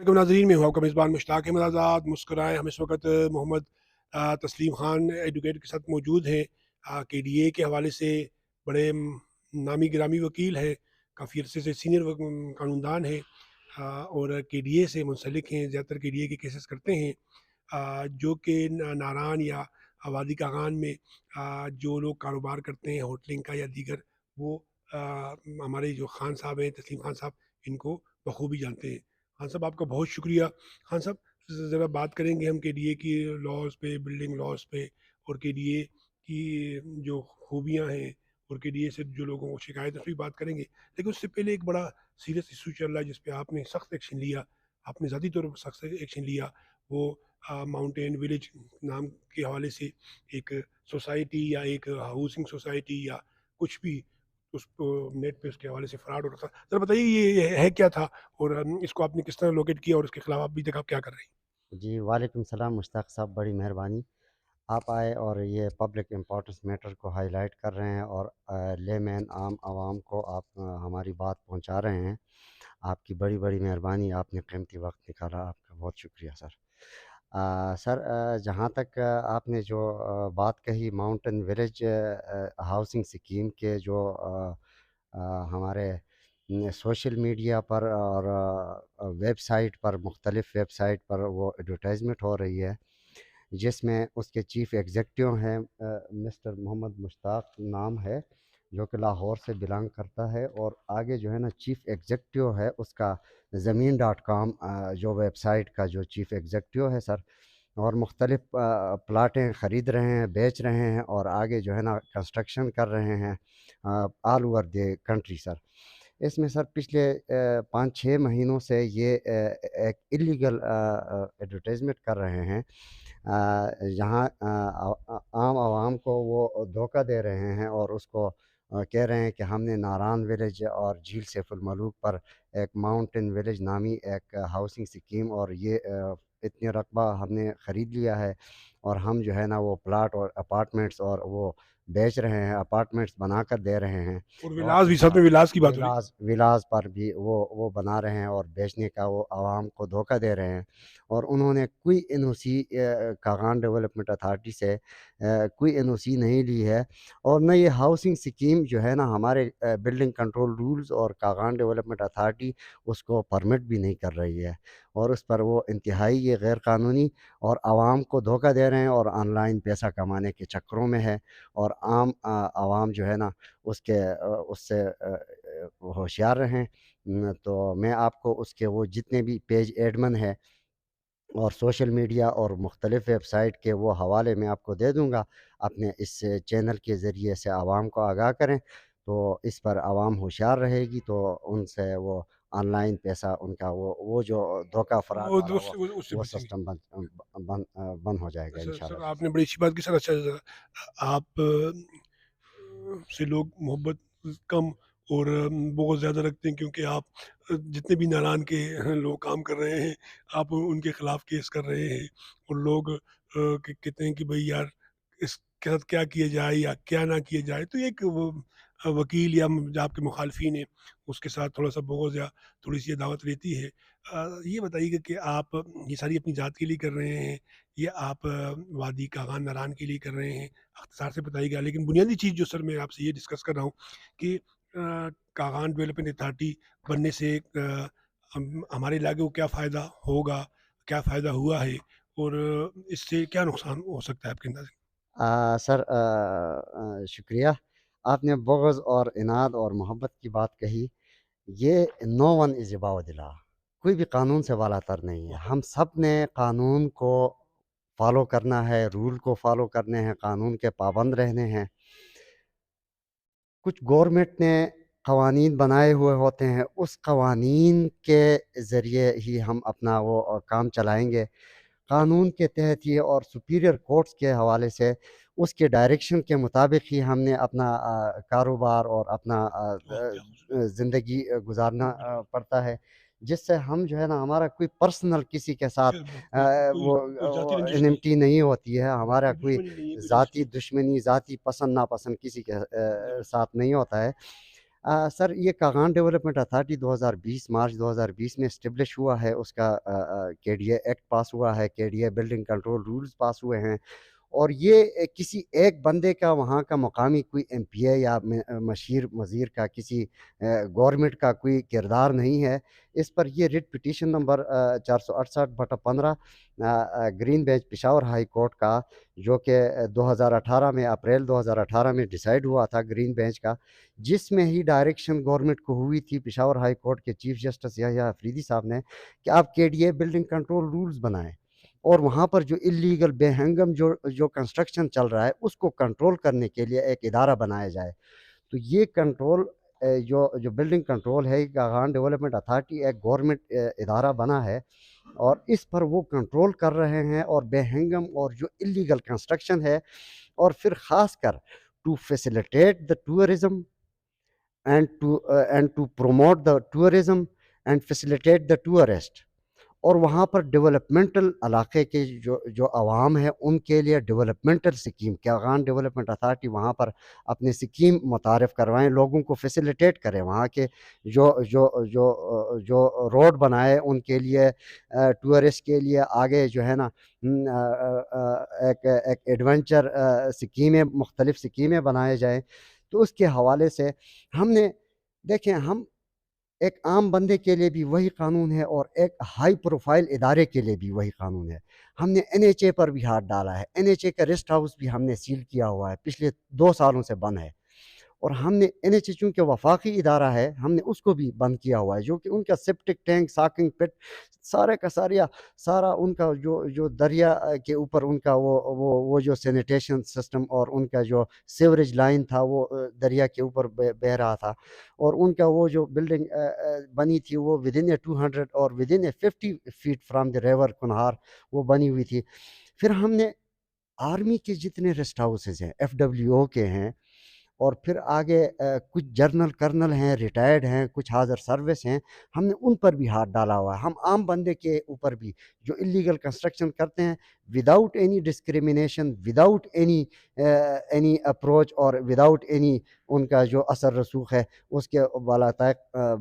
वालेकुम नाज़रीन, मैं हूँ आपका मेज़बान मुश्ताक अहमद आज़ाद। मुस्कुराएँ। हम इस वक्त मोहम्मद तस्लीम ख़ान एडवोकेट के साथ मौजूद हैं। KDA के हवाले से बड़े नामी गिरामी वकील हैं, काफ़ी अरसे से सीनियर कानूनदान हैं और KDA से मुंसलिक हैं, ज़्यादातर KDA के केसेस करते हैं। जो कि नारान या वादी कागान में जो लोग कारोबार करते हैं होटलिंग का या दीगर, वो हमारे जो खान साहब हैं, तस्लीम खान साहब, इनको बखूबी जानते हैं। खान साहब, आपका बहुत शुक्रिया। खान साहब, ज़रा बात करेंगे हम KDA की लॉज़ पे, बिल्डिंग लॉज़ पे और KDA की जो खूबियाँ हैं और KDA से जो लोगों को शिकायत है, उस पर बात करेंगे। लेकिन उससे पहले एक बड़ा सीरियस इशू चल रहा है जिस पे आपने सख्त एक्शन लिया, आपने ज़ाती तौर पर सख्त एक्शन लिया। वो माउंटेन विलेज नाम के हवाले से एक सोसाइटी या एक हाउसिंग सोसाइटी या कुछ भी उसको नेट पे उसके हवाले से फ्रॉड हो रखा। ज़रा बताइए ये है क्या था और इसको आपने किस तरह लोकेट किया और इसके खिलाफ अभी तक आप क्या कर रहे हैं? जी, वालेकुम सलाम मुश्ताक साहब, बड़ी मेहरबानी। आप आए और ये पब्लिक इम्पोर्टेंस मैटर को हाईलाइट कर रहे हैं और लेमैन आम आवाम को आप हमारी बात पहुंचा रहे हैं। आपकी बड़ी बड़ी मेहरबानी, आपने कीमती वक्त निकाला, आपका बहुत शुक्रिया सर। सर, जहाँ तक आपने जो बात कही माउंटेन विलेज हाउसिंग स्कीम के जो हमारे सोशल मीडिया पर और वेबसाइट पर, मुख्तलिफ़ वेबसाइट पर वो एडवर्टाइजमेंट हो रही है, जिसमें उसके चीफ़ एग्ज़ेक्टिव हैं मिस्टर मोहम्मद मुश्ताक नाम है, जो कि लाहौर से बिलोंग करता है। और आगे जो है ना चीफ़ एग्ज़ेक्टिव है उसका ज़मीन डॉट कॉम जो वेबसाइट का जो चीफ़ एग्ज़ेक्टिव है सर। और मुख्तलिफ़ प्लाटें ख़रीद रहे हैं, बेच रहे हैं और आगे जो है ना कंस्ट्रक्शन कर रहे हैं all over the country sir. इसमें सर पिछले 5-6 महीनों से ये एक इल्लीगल एडवर्टाइजमेंट कर रहे हैं, जहाँ आम आवाम को वो धोखा दे रहे हैं और उसको कह रहे हैं कि हमने नारान विलेज और झील सैफुल मलूक पर एक माउंटेन विलेज नामी एक हाउसिंग स्कीम और ये इतने रकबा हमने ख़रीद लिया है और हम जो है ना वो प्लाट और अपार्टमेंट्स और वो बेच रहे हैं, अपार्टमेंट्स बनाकर दे रहे हैं। और और विलास भी, साथ में विलास की बात हो रही है। विलास पर भी वो बना रहे हैं और बेचने का वो आवाम को धोखा दे रहे हैं। और उन्होंने कोई एनओसी कागान डेवलपमेंट अथॉरिटी से कोई एनओसी नहीं ली है। और न ये हाउसिंग स्कीम जो है ना हमारे बिल्डिंग कंट्रोल रूल्स और कागान डेवलपमेंट अथॉरिटी उसको परमिट भी नहीं कर रही है। और उस पर वो इंतहाई ये गैर कानूनी और आवाम को धोखा दे रहे हैं और ऑनलाइन पैसा कमाने के चक्करों में है। और आम आवाम जो है ना उससे होशियार रहें। तो मैं आपको उसके वो जितने भी पेज एडमिन है और सोशल मीडिया और मुख्तलिफ़ वेबसाइट के वो हवाले मैं आपको दे दूँगा। अपने इस चैनल के ज़रिए से आवाम को आगाह करें, तो इस पर आवाम होशियार रहेगी, तो उनसे वो ऑनलाइन पैसा उनका वो जो धोखा फ़राड वो वाला उससे वो बचेंगे। सिस्टम बंद हो जाएगा सर इंशाल्लाह सर सर। आपने बड़ी अच्छी बात की सर। अच्छा आप से लोग मोहब्बत कम और बहुत ज़्यादा रखते हैं क्योंकि आप जितने भी नारान के लोग काम कर रहे हैं, आप उनके खिलाफ केस कर रहे हैं और लोग कहते हैं कि भाई यार इसके साथ क्या किया जाए या क्या ना किया जाए। तो एक वकील या जो आपके मुखालफिन हैं उसके साथ थोड़ा सा बहुत या थोड़ी सी दावत रहती है। ये बताइएगा कि आप ये सारी अपनी ज़ात के लिए कर रहे हैं, ये आप वादी कागान नारान के लिए कर रहे हैं? अख्तिसार से बताइएगा। लेकिन बुनियादी चीज़ जो सर मैं आपसे ये डिस्कस कर रहा हूँ कि कागान डेवलपमेंट अथॉरिटी बनने से हमारे इलाके को क्या फ़ायदा होगा, क्या फ़ायदा हुआ है और इससे क्या नुकसान हो सकता है आपके अंदाज़े? सर, शुक्रिया। आपने बुग़्ज़ और इनाद और मोहब्बत की बात कही। ये no one is above the law. कोई भी कानून से वाला-तर नहीं है। हम सब ने कानून को फ़ॉलो करना है, रूल को फ़ॉलो करने हैं, कानून के पाबंद रहने हैं। कुछ गवर्नमेंट ने कवानीन बनाए हुए होते हैं, उस कवानीन के ज़रिए ही हम अपना वो काम चलाएँगे। कानून के तहत ही और सुपीरियर कोर्ट्स के हवाले से उसके डायरेक्शन के मुताबिक ही हमने अपना कारोबार और अपना ज़िंदगी गुज़ारना बिल्कुल। पड़ता है। जिससे हम जो है ना हमारा कोई पर्सनल किसी के साथ बिल्कुल, कोई कोई ज़ाती वो रंजिश नहीं, एनिमिटी नहीं होती है। हमारा कोई कोई दुश्मनी नहीं है, कोई रंजिश ज़ाती नहीं। दुश्मनी, ज़ाती पसंद नापसंद किसी के ज़रूर। साथ नहीं होता है। سر یہ کاغان ڈیولپمنٹ اتھارٹی 2020 مارچ 2020 میں اسٹیبلش ہوا ہے، اس کا کے ڈی اے ایکٹ پاس ہوا ہے، کے D A building control rules pass ہوئے ہیں، اور یہ کسی ایک بندے کا وہاں کا مقامی کوئی ایم پی اے یا مشیر وزیر کا کسی گورنمنٹ کا کوئی کردار نہیں ہے۔ اس پر یہ writ petition number 468/15 green bench Peshawar high court کا، جو کہ 2018 میں اپریل 2018 میں ڈیسائیڈ ہوا تھا گرین بینچ کا، جس میں ہی ڈائریکشن گورنمنٹ کو ہوئی تھی پشاور ہائی کورٹ کے چیف جسٹس یحییٰ افریدی صاحب نے کہ آپ کے D A building control rules بنائیں، اور وہاں پر جو اللیگل بے ہنگم جو کنسٹرکشن چل رہا ہے اس کو کنٹرول کرنے کے لیے ایک ادارہ بنایا جائے۔ تو یہ کنٹرول جو بلڈنگ کنٹرول ہے، کاغان ڈیولپمنٹ اتھارٹی ایک گورنمنٹ ادارہ بنا ہے، اور اس پر وہ کنٹرول کر رہے ہیں، اور بے ہنگم اور جو اللیگل کنسٹرکشن ہے، اور پھر خاص کر to facilitate the tourism and to promote the tourism and facilitate the tourist، اور وہاں پر ڈیولپمنٹل علاقے کے جو عوام ہے ان کے لیے developmental scheme, Kaghan development authority وہاں پر اپنے سکیم متعارف کروائیں، لوگوں کو فیسیلیٹیٹ کریں، وہاں کے جو جو جو جو روڈ بنائے ان کے لیے، ٹورسٹ کے لیے آگے جو ہے نا ایک ایڈونچر سکیمیں، مختلف سکیمیں بنائے جائیں۔ تو اس کے حوالے سے ہم نے دیکھیں، ہم ایک عام بندے کے لیے بھی وہی قانون ہے اور ایک ہائی پروفائل ادارے کے لیے بھی وہی قانون ہے۔ ہم نے این ایچ اے پر بھی ہاتھ ڈالا ہے، این ایچ اے کا ریسٹ ہاؤس بھی ہم نے سیل کیا ہوا ہے، پچھلے 2 سالوں سے بند ہے، اور ہم نے این ایچ اے چونکہ وفاقی ادارہ ہے، ہم نے اس کو بھی بند کیا ہوا ہے، جو کہ ان کا سیپٹک ٹینک، ساکنگ پٹ، سارے کا سارا ان کا جو دریا کے اوپر ان کا وہ جو سینیٹیشن سسٹم اور ان کا جو سیوریج لائن تھا وہ دریا کے اوپر بہ رہا تھا، اور ان کا وہ جو بلڈنگ بنی تھی وہ ودن اے 200 اور ودن اے 50 فیٹ فرام دی ریور کنہار وہ بنی ہوئی تھی۔ پھر ہم نے آرمی کے جتنے ریسٹ ہاؤسز ہیں، ایف ڈبلیو او کے ہیں، اور پھر آگے کچھ جرنل کرنل ہیں، ریٹائرڈ ہیں، کچھ حاضر سروس ہیں، ہم نے ان پر بھی ہاتھ ڈالا ہوا ہے۔ ہم عام بندے کے اوپر بھی جو اللیگل کنسٹرکشن کرتے ہیں، without any discrimination, without any approach, اور وداؤٹ اینی ان کا جو اثر رسوخ ہے اس کے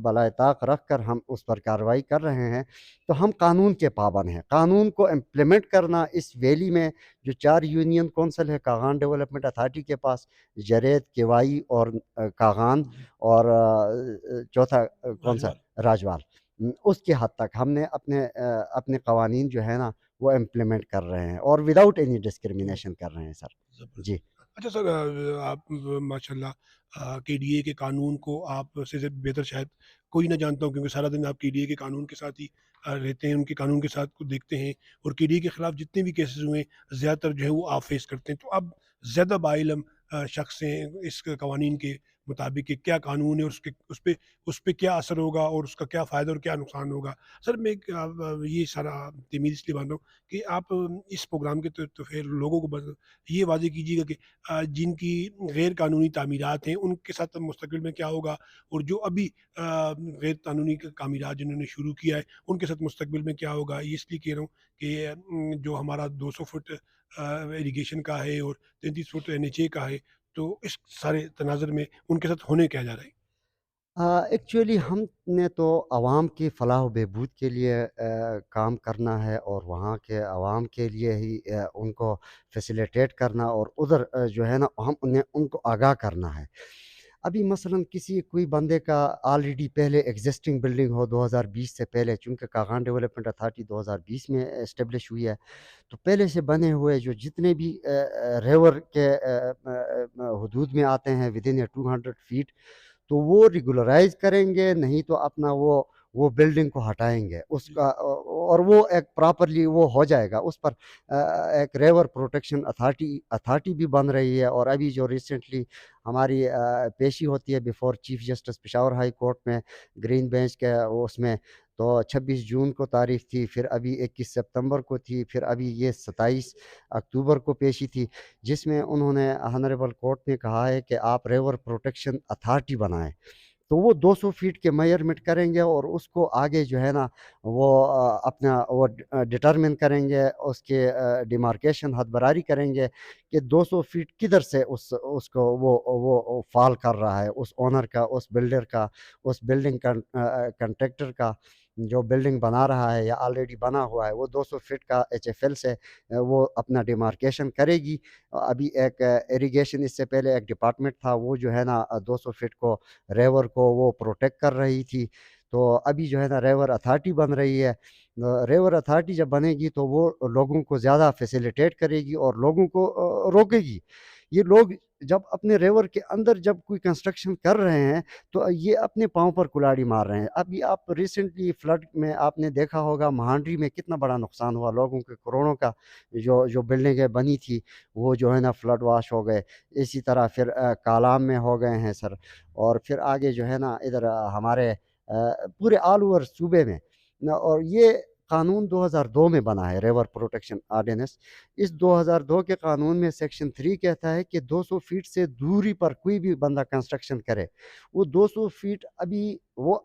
بالائے طاق رکھ کر ہم اس پر کارروائی کر رہے ہیں۔ تو ہم قانون کے پابند ہیں۔ قانون کو امپلیمنٹ کرنا اس ویلی میں جو 4 یونین کونسل ہے کاغان ڈیولپمنٹ اتھارٹی کے پاس، جرید، کیوائی اور کاغان، اور چوتھا کون سا، راجوال، اس کی حد تک ہم نے اپنے قوانین جو ہے نا وہ امپلیمنٹ کر رہے ہیں، اور وداؤٹ اینی ڈسکریمنیشن کر رہے ہیں سر۔ جی اچھا سر، آپ ماشاء اللہ کے ڈی اے کے قانون کو آپ سے بہتر شاید کوئی نہ جانتا ہوں، کیونکہ سارا دن آپ کے ڈی اے کے قانون کے ساتھ ہی رہتے ہیں، ان کے قانون کے ساتھ کو دیکھتے ہیں، اور کے ڈی اے کے خلاف جتنے بھی کیسز ہوئے زیادہ تر جو ہے وہ آپ فیس کرتے ہیں، تو آپ زیادہ باعلم شخص ہیں اس قوانین کے مطابق کہ کیا قانون ہے، اور اس پہ کیا اثر ہوگا، اور اس کا کیا فائدہ اور کیا نقصان ہوگا۔ سر میں یہ سارا تمیز اس لیے مان رہا ہوں کہ آپ اس پروگرام کے تو پھر لوگوں کو یہ واضح کیجیے گا کہ جن کی غیر قانونی تعمیرات ہیں ان کے ساتھ مستقبل میں کیا ہوگا، اور جو ابھی غیر قانونی تعمیرات جنہوں نے شروع کیا ہے ان کے ساتھ مستقبل میں کیا ہوگا۔ یہ اس لیے کہہ رہا ہوں کہ جو ہمارا 200 فٹ ایریگیشن کا ہے اور 33 فٹ این ایچ اے کا ہے، تو اس سارے تناظر میں ان کے ساتھ ہونے کیا جا رہا ہے۔ ایکچولی ہم نے تو عوام کی فلاح و بہبود کے لیے کام کرنا ہے، اور وہاں کے عوام کے لیے ہی ان کو فیسیلیٹیٹ کرنا، اور ادھر جو ہے نا ہم انہیں ان کو آگاہ کرنا ہے۔ ابھی مثلا کوئی بندے کا آلریڈی پہلے ایگزسٹنگ بلڈنگ ہو 2020 سے پہلے، چونکہ کاغان ڈیولپمنٹ اتھارٹی 2020 میں اسٹیبلش ہوئی ہے، تو پہلے سے بنے ہوئے جو جتنے بھی ریور کے حدود میں آتے ہیں ودن اے 200 فیٹ، تو وہ ریگولرائز کریں گے، نہیں تو اپنا وہ بلڈنگ کو ہٹائیں گے اس کا، اور وہ ایک پراپرلی وہ ہو جائے گا۔ اس پر ایک ریور پروٹیکشن اتھارٹی بھی بن رہی ہے، اور ابھی جو ریسنٹلی ہماری پیشی ہوتی ہے before chief justice Peshawar high court میں گرین بینچ کے اس میں، تو 26 جون کو تاریخ تھی، پھر ابھی 21 سپتمبر کو تھی، پھر ابھی یہ 27 اکتوبر کو پیشی تھی، جس میں انہوں نے آنریبل کورٹ نے کہا ہے کہ آپ ریور پروٹیکشن اتھارٹی بنائیں، तो वो 200 फीट के मेजरमेंट करेंगे और उसको आगे जो है ना वो अपना वो डिटरमिन करेंगे, उसके डिमार्केशन हदबरारी करेंगे कि 200 फीट किधर से उसको वो फॉल कर रहा है, उस ओनर का, उस बिल्डर का, उस बिल्डिंग कंट्रैक्टर का जो बिल्डिंग बना रहा है या ऑलरेडी बना हुआ है, वो 200 फीट का एचएफएल से वो अपना डिमार्केशन करेगी। अभी एक इरिगेशन, इससे पहले एक डिपार्टमेंट था, वो जो है ना 200 फीट को रेवर को वो प्रोटेक्ट कर रही थी। तो अभी जो है ना रेवर अथॉरिटी बन रही है। रेवर अथॉरिटी जब बनेगी तो वो लोगों को ज़्यादा फैसिलिटेट करेगी और लोगों को रोकेगी। ये लोग जब अपने रेवर के अंदर जब कोई कंस्ट्रक्शन कर रहे हैं तो ये अपने पाँव पर कुल्हाड़ी मार रहे हैं। अभी आप रिसेंटली फ्लड में आपने देखा होगा महांडरी में कितना बड़ा नुकसान हुआ, लोगों के करोड़ों का जो जो बिल्डिंगें बनी थी वो जो है ना फ्लड वाश हो गए। इसी तरह फिर कालाम में हो गए हैं सर। और फिर आगे जो है ना इधर हमारे पूरे ऑल ओवर सूबे में और ये कानून 2002 में बना है, रिवर प्रोटेक्शन ऑर्डिनेंस। इस 2002 के कानून में सेक्शन 3 कहता है कि 200 फीट से दूरी पर कोई भी बंदा कंस्ट्रक्शन करे, वो 200 फीट अभी वो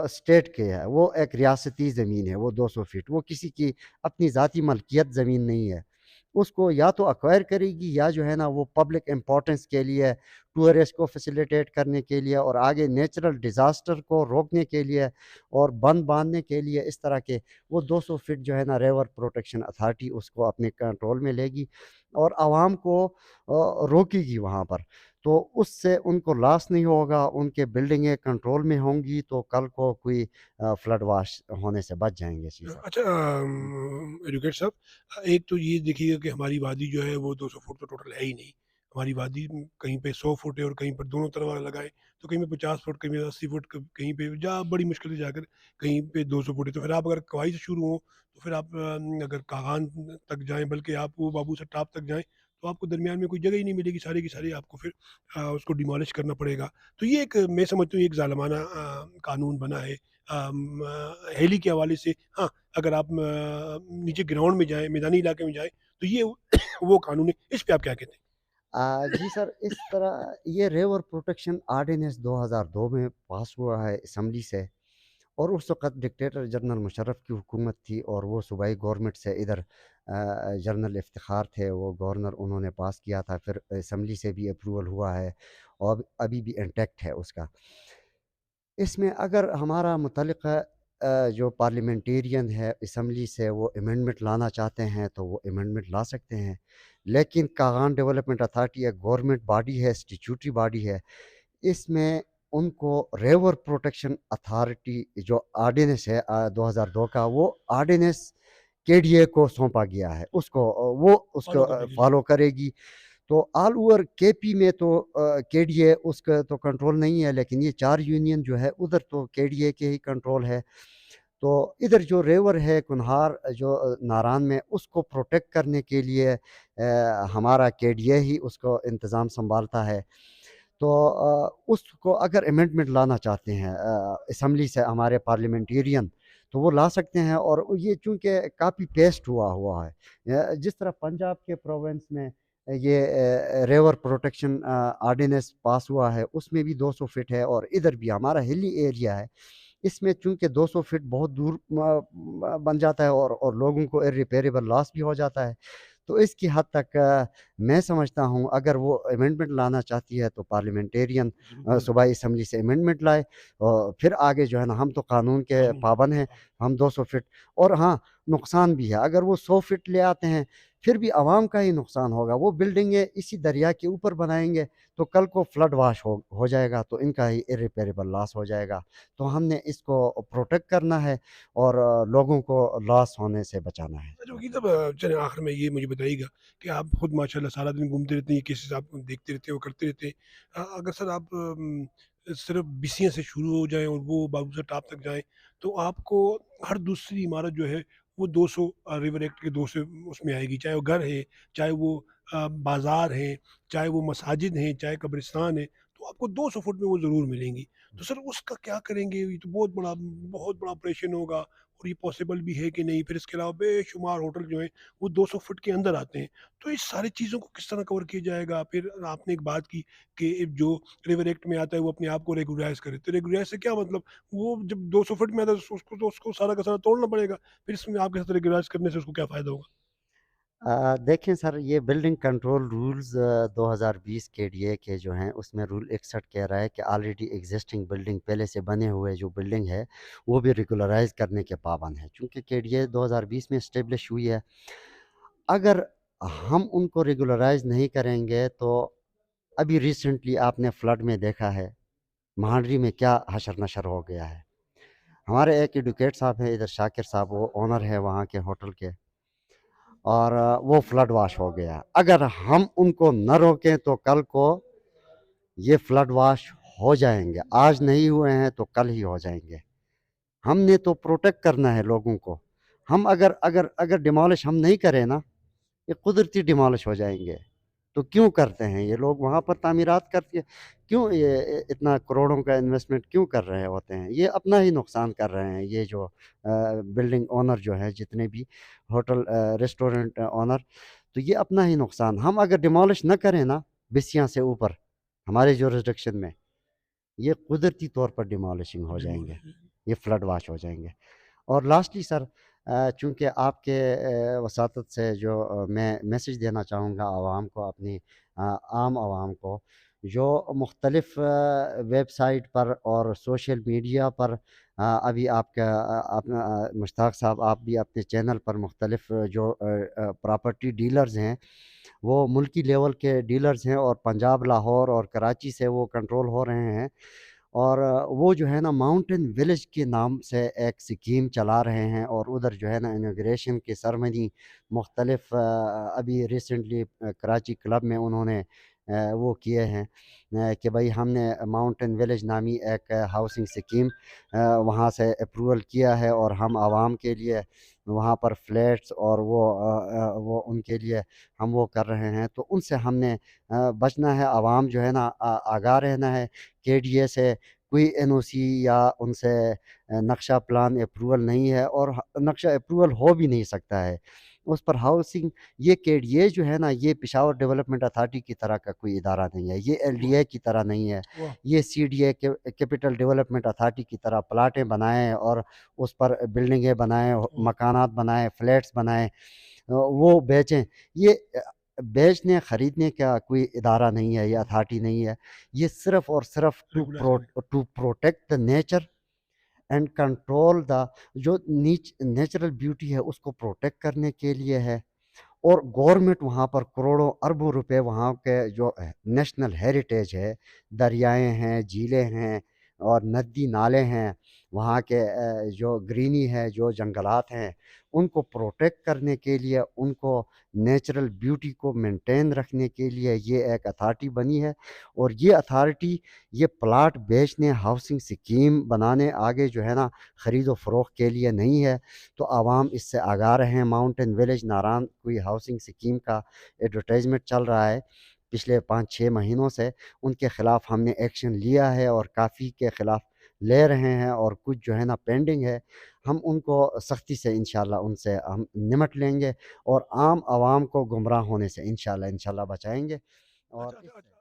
स्टेट के है, वो एक रियासती ज़मीन है, वो 200 फीट वो किसी की अपनी ज़ाती मलकियत ज़मीन नहीं है। उसको या तो एक्वायर करेगी या जो है ना वो पब्लिक इम्पोर्टेंस के लिए, टूरिस्ट को फैसिलिटेट करने के लिए और आगे नेचुरल डिज़ास्टर को रोकने के लिए और बंद बांधने के लिए, इस तरह के वो 200 फीट जो है ना रिवर प्रोटेक्शन अथॉरिटी उसको अपने कंट्रोल में लेगी और आवाम को रोकेगी वहाँ पर। तो उससे उनको लॉस नहीं होगा, उनके बिल्डिंगें कंट्रोल में होंगी, तो कल को कोई फ्लड वाश होने से बच जाएँगे। जी सर। अच्छा एडवोकेट साहब, एक तो ये देखिएगा कि हमारी वादी जो है वो 200 फुट तो टोटल है ही नहीं। हमारी वादी कहीं पे 100 फुट है और कहीं पर दोनों तरफ अगर लगाएँ तो कहीं पे 50 फुट, कहीं पे 80 फुट, कहीं पे जहाँ बड़ी मुश्किल से जाकर कहीं पे 200 फुट है। तो फिर आप अगर कवाई से शुरू हो तो फिर आप अगर कागान तक जाएँ, बल्कि आप वो बाबू से टाप तक जाएँ, तो आपको दरमियान में कोई जगह ही नहीं मिलेगी, सारी की सारी आपको फिर उसको डिमोलिश करना पड़ेगा। तो ये एक मैं समझता हूँ ये एक ज़ालिमाना कानून बना है। हैली के हवाले से हाँ, अगर आप नीचे ग्राउंड में जाएँ, मैदानी इलाके में जाएँ, तो ये वो कानून है। इस पे आप क्या कहते हैं? जी सर, इस तरह ये रिवर प्रोटेक्शन ऑर्डिनेंस 2002 में पास हुआ है असम्बली से और उस वक़्त डिक्टेटर जनरल मुशर्रफ की हुकूमत थी और वो सूबाई गवर्नमेंट से इधर जनरल इफ्तिखार थे, वो गवर्नर, उन्होंने पास किया था, फिर असम्बली से भी अप्रूवल हुआ है और अभी भी इंटैक्ट है उसका। इसमें अगर हमारा मुतल्लिक़ा जो पार्लियामेंटेरियन है असम्बली से वो अमेंडमेंट लाना चाहते हैं तो वो अमेंडमेंट ला सकते हैं। लेकिन कागान डेवलपमेंट अथॉरिटी एक गवर्नमेंट बॉडी है, स्टैट्यूटरी बॉडी है। इसमें उनको रिवर प्रोटेक्शन अथॉरिटी जो ऑर्डिनेंस है 2002 का, वो ऑर्डिनेंस केडीए को सौंपा गया है। उसको वो उसको फॉलो करेगी जी। फॉलो करेगी। तो ऑल ओवर केपी में तो केडीए उसका तो कंट्रोल नहीं है, लेकिन ये 4 यूनियन जो है उधर तो केडीए के ही कंट्रोल है। तो इधर जो रिवर है कुन्हार जो नारान में, उसको प्रोटेक्ट करने के लिए हमारा केडीए ही उसको इंतज़ाम सँभालता है। तो उसको अगर अमेंडमेंट लाना चाहते हैं असम्बली से हमारे पार्लियामेंटेरियन, तो वो ला सकते हैं और ये चूँकि कॉपी पेस्ट हुआ हुआ है। जिस तरह पंजाब के प्रोविंस में ये रिवर प्रोटेक्शन ऑर्डिनेंस पास हुआ है, उसमें भी 200 फीट है और इधर भी हमारा हिली एरिया है, इसमें चूँकि 200 फीट बहुत दूर बन जाता है और लोगों को इर्रिपेयरेबल लॉस भी हो जाता है। तो इसकी हद तक मैं समझता हूँ अगर वो अमेंडमेंट लाना चाहती है तो पार्लियामेंटेरियन बिल्कुल, सूबाई असम्बली से अमेंडमेंट लाए और फिर आगे जो है ना, हम तो कानून के कानून पाबंद हैं, हम 200 फीट। और हाँ, नुकसान भी है, अगर वो 100 फीट ले आते हैं फिर भी आवाम का ही नुकसान होगा। वो बिल्डिंगें इसी दरिया के ऊपर बनाएंगे तो कल को फ्लड वाश हो जाएगा तो इनका ही इर्रिपेयरेबल लॉस हो जाएगा। तो हमने इसको प्रोटेक्ट करना है और लोगों को लॉस होने से बचाना है। अच्छा वकील साहब, चलिए आखिर में ये मुझे बताइएगा कि आप खुद माशाल्लाह सारा दिन घूमते रहते हैं, ये केसेस आप देखते रहते हैं और करते रहते हैं। अगर सर आप सिर्फ बीसियाँ से शुरू हो जाएँ और वो बाबूसर टाप तक जाएँ, तो आपको हर दूसरी इमारत जो है वो 200 रिवर एक्ट के 200 उसमें आएगी। चाहे वो घर है, चाहे वो बाज़ार है, चाहे वो मसाजिद हैं, चाहे कब्रिस्तान है, तो आपको 200 फुट में वो ज़रूर मिलेंगी। तो सर उसका क्या करेंगे? ये तो बहुत बड़ा ऑपरेशन होगा। और ये पॉसिबल भी है कि नहीं? फिर इसके अलावा बेशुमार होटल जो हैं वो 200 फुट के अंदर आते हैं। तो इस सारी चीज़ों को किस तरह कवर किया जाएगा? फिर आपने एक बात की कि जो रिवर एक्ट में आता है वो अपने आप को रेगुलराइज़ करे। तो रेगुलराइज़ से क्या मतलब? वो जब 200 फुट में आता है तो उसको सारा का सारा तोड़ना पड़ेगा। फिर इसमें आपके साथ रेगुलराइज़ करने से उसको क्या फ़ायदा होगा? देखें सर, ये बिल्डिंग कंट्रोल रूल्स 2020 के डीए के जो हैं, उसमें रूल 61 कह रहा है कि ऑलरेडी एग्जिस्टिंग बिल्डिंग, पहले से बने हुए जो बिल्डिंग है वो भी रेगुलराइज करने के पाबंद है, चूँकि के डीए 2020 में इस्टेब्लिश हुई है। अगर हम उनको रेगुलराइज नहीं करेंगे तो अभी रिसेंटली आपने फ्लड में देखा है महानरी में क्या हशर नशर हो गया है। हमारे एक एडवोकेट साहब हैं इधर, शाकिर साहब, वो ओनर है वहाँ के होटल के, और वो फ्लड वाश हो गया। अगर हम उनको न रोकें तो कल को ये फ्लड वाश हो जाएंगे। आज नहीं हुए हैं तो कल ही हो जाएंगे। हमने तो प्रोटेक्ट करना है लोगों को। हम अगर अगर अगर डिमोलिश हम नहीं करें ना, ये कुदरती डिमोलिश हो जाएंगे। तो क्यों करते हैं ये लोग वहाँ पर तामीरात करके? क्यों ये इतना करोड़ों का इन्वेस्टमेंट क्यों कर रहे होते हैं? ये अपना ही नुकसान कर रहे हैं, ये जो बिल्डिंग ओनर जो है, जितने भी होटल रेस्टोरेंट ओनर, तो ये अपना ही नुकसान। हम अगर डिमोलिश न करें ना, बिसियाँ से ऊपर हमारे जुरिस्डिक्शन में, ये कुदरती तौर पर डिमोलिशिंग हो जाएंगे, डिमोलिश ये फ्लड वाश हो जाएंगे। और लास्टली सर, चूँकि आपके वसातत से जो मैं मैसेज देना चाहूँगा आवाम को, अपनी आम आवाम को, जो मुख्तलिफ़ वेबसाइट पर और सोशल मीडिया पर अभी आपका अपना मुश्ताक साहब, आप भी अपने चैनल पर मुख्तलिफ़ जो प्रॉपर्टी डीलर्स हैं, वो मुल्की लेवल के डीलर्स हैं, और पंजाब, लाहौर और कराची से वो कंट्रोल हो रहे हैं। और वो जो है ना माउंटेन विलेज के नाम से एक स्कीम चला रहे हैं, और उधर जो है ना इनॉग्रेशन की सरमनी मुख्तलिफ अभी रिसेंटली कराची क्लब में उन्होंने वो किए हैं कि भाई हमने माउंटेन विलेज नामी एक हाउसिंग स्कीम वहाँ से अप्रूवल किया है, और हम आवाम के लिए वहाँ पर फ्लैट्स और वो उनके लिए हम वो कर रहे हैं। तो उनसे हमने बचना है, आवाम जो है ना आगाह रहना है। केडीए से कोई एनओसी या उनसे नक्शा प्लान अप्रूवल नहीं है, और नक्शा अप्रूवल हो भी नहीं सकता है उस पर हाउसिंग। ये केडीए जो है ना, ये पेशावर डेवलपमेंट अथॉरिटी की तरह का कोई इदारा नहीं है, ये वाह! एलडीए की तरह नहीं है। वाह! ये सीडीए के कैपिटल डेवलपमेंट अथॉरिटी की तरह प्लाटें बनाएं और उस पर बिल्डिंगें बनाएं, वाह! मकानात बनाएं, फ्लैट्स बनाएं, वो बेचें। ये बेचने ख़रीदने का कोई इदारा नहीं है, ये अथॉरिटी नहीं है। ये सिर्फ़ और सिर्फ़ रेगुलेशन है। To protect the nature and control the जो नेचुरल ब्यूटी है उसको प्रोटेक्ट करने के लिए है। और गवर्नमेंट वहाँ पर करोड़ों अरबों रुपए, वहाँ के जो नेशनल हेरिटेज है, दरियाएँ हैं, झीलें हैं और नदी नाले हैं, वहाँ के जो ग्रीनी है, जो जंगलात हैं, उनको प्रोटेक्ट करने के लिए, उनको नेचुरल ब्यूटी को मेंटेन रखने के लिए ये एक अथॉरिटी बनी है। और ये अथॉरिटी ये प्लाट बेचने, हाउसिंग स्कीम बनाने आगे जो है ना ख़रीदो फ़रोख्त के लिए नहीं है। तो आवाम इससे आगाह रहें। माउंटेन विलेज नारान कोई हाउसिंग स्कीम का एडवर्टाइजमेंट चल रहा है पिछले 5-6 महीनों से, उनके ख़िलाफ़ हमने एक्शन लिया है और काफ़ी के ख़िलाफ़ ले रहे हैं, और कुछ जो है ना पेंडिंग है। हम उनको सख्ती से इंशाल्लाह उनसे हम निमट लेंगे, और आम आवाम को गुमराह होने से इंशाल्लाह इंशाल्लाह बचाएंगे। और अच्छा, अच्छा, इस अच्छा।